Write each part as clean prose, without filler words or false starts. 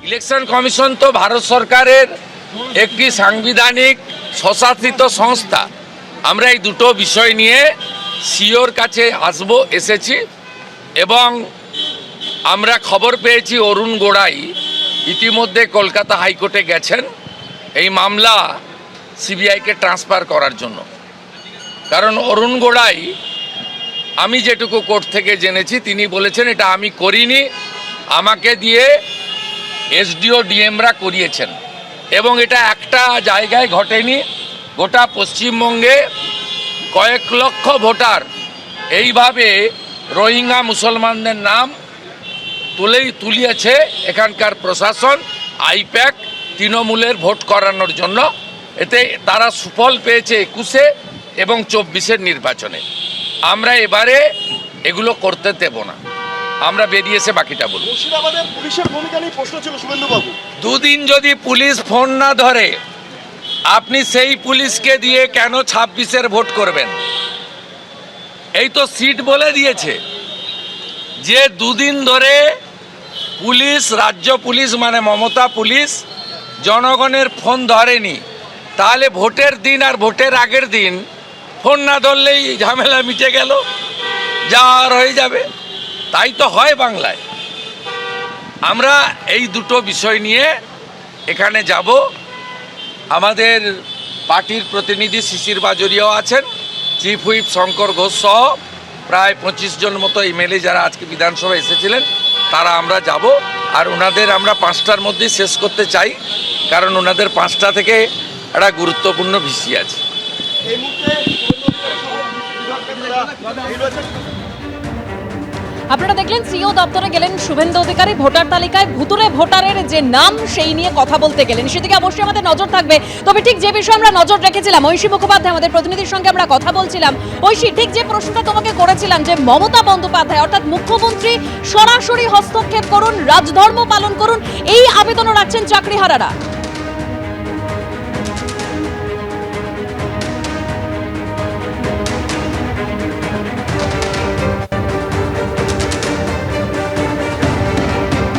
Election commission তো ভারত সরকারের একটি সাংবিধানিক স্বশাসিত সংস্থা। আমরা এই দুটো বিষয় নিয়ে সিওর কাছে এসেছি এবং আমরা খবর পেয়েছি অরুণ গোড়াই ইতিমধ্যে কলকাতা হাইকোর্টে গেছেন এই মামলা সিবিআইকে ট্রান্সফার করার জন্য। কারণ অরুণ গোড়াই, আমি যেটুকু কোর্ট থেকে জেনেছি, তিনি বলেছেন এটা আমি করিনি, আমাকে দিয়ে এসডিও ডিএমরা করিয়েছেন এবং এটা একটা জায়গায় ঘটেনি, গোটা পশ্চিমবঙ্গে কয়েক লক্ষ ভোটার এইভাবে রোহিঙ্গা মুসলমানদের নাম তুলিয়েছে এখানকার প্রশাসন আইপ্যাক তৃণমূলের ভোট করানোর জন্য। এতে তারা সুফল পেয়েছে 21-এ এবং 24-এর নির্বাচনে। আমরা এবারে এগুলো করতে দেব না, আমরা বেরিয়ে এসে বাকিটা বলব। মুর্শিদাবাদের পুলিশের ভূমিকা নিয়ে প্রশ্ন ছিল শুভেন্দুবাবু। দুদিন যদি পুলিশ ফোন না ধরে, আপনি সেই পুলিশকে দিয়ে কেন 26-এর ভোট করবেন? এই তো সিট বলে দিয়েছে যে দুদিন ধরে পুলিশ, রাজ্য পুলিশ মানে মমতা পুলিশ জনগণের ফোন ধরেনি, তাহলে ভোটের দিন আর ভোটের আগের দিন ফোন না ধরলেই ঝামেলা মিটে গেল, যা আর হয়ে যাবে। তাই তো হয় বাংলায়। আমরা এই দুটো বিষয় নিয়ে এখানে যাব। আমাদের পার্টির প্রতিনিধি শিশির বাজরিয়াও আছেন, চিফ হুইপ শঙ্কর ঘোষ সহ প্রায় 25 জন মতো এমএলএ যারা আজকে বিধানসভায় এসেছিলেন, তারা আমরা যাব। আর ওনাদের আমরা 5টার মধ্যেই শেষ করতে চাই, কারণ ওনাদের 5টা থেকে একটা গুরুত্বপূর্ণ ভিসি আছে। এই মুহূর্তে আপনারা দেখলেন সিও দপ্তরে গেলেন শুভেন্দু অধিকারী, ভোটার তালিকায় ভুতুরে ভোটারের যে নাম সেই নিয়ে কথা বলতে গেলেন। সেদিকে অবশ্যই আমাদের নজর থাকবে। তবে ঠিক যে বিষয়ে আমরা নজর রেখেছিলাম, ঐশী মুখোপাধ্যায় আমাদের প্রতিনিধির সঙ্গে আমরা কথা বলছিলাম। ঐশী, ঠিক যে প্রশ্নটা তোমাকে করেছিলাম যে মমতা বন্দ্যোপাধ্যায় অর্থাৎ মুখ্যমন্ত্রী সরাসরি হস্তক্ষেপ করুন, রাজধর্ম পালন করুন, এই আবেদনও রাখছেন চাকরিহারারা।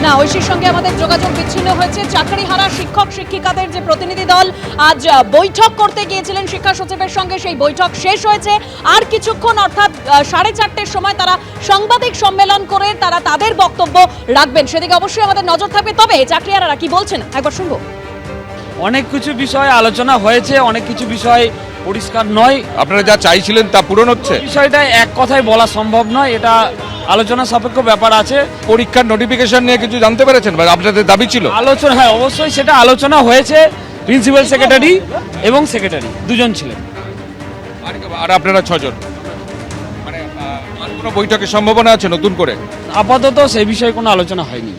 না, ঐশীর সঙ্গে আমাদের যোগাযোগ বিচ্ছিন্ন হয়েছে। চাকরিহারা শিক্ষক শিক্ষিকাদের যে প্রতিনিধি দল আজ বৈঠক করতে গিয়েছিলেন শিক্ষা সচিবের সঙ্গে, সেই বৈঠক শেষ হয়েছে। আর কিছুক্ষণ অর্থাৎ 4:30-এর সময় তারা সাংবাদিক সম্মেলন করে তারা তাদের বক্তব্য রাখবেন। সেদিকে অবশ্যই আমাদের নজর থাকবে। তবে চাকরিহারারা কি বলছেন একবার শুনবো। অনেক কিছু বিষয় আলোচনা হয়েছে, অনেক কিছু বিষয় পরিষ্কার নয়। আপনারা যা চাইছিলেন তা পূরণ হচ্ছে? বিষয়টা এক কথায় বলা সম্ভব নয়, এটা আলোচনা সাপেক্ষ ব্যাপার আছে। পরীক্ষার নোটিফিকেশন নিয়ে কিছু জানতে পেরেছেন বা আপনাদের দাবি ছিল? আলোচনা, হ্যাঁ অবশ্যই সেটা আলোচনা হয়েছে। প্রিন্সিপাল সেক্রেটারি এবং সেক্রেটারি দুজন ছিলেন, আর আপনারা 6 জন। মানে আর কোনো বৈঠকের সম্ভাবনা আছে নতুন করে? আপাতত সেই বিষয়ে কোনো আলোচনা হয়নি।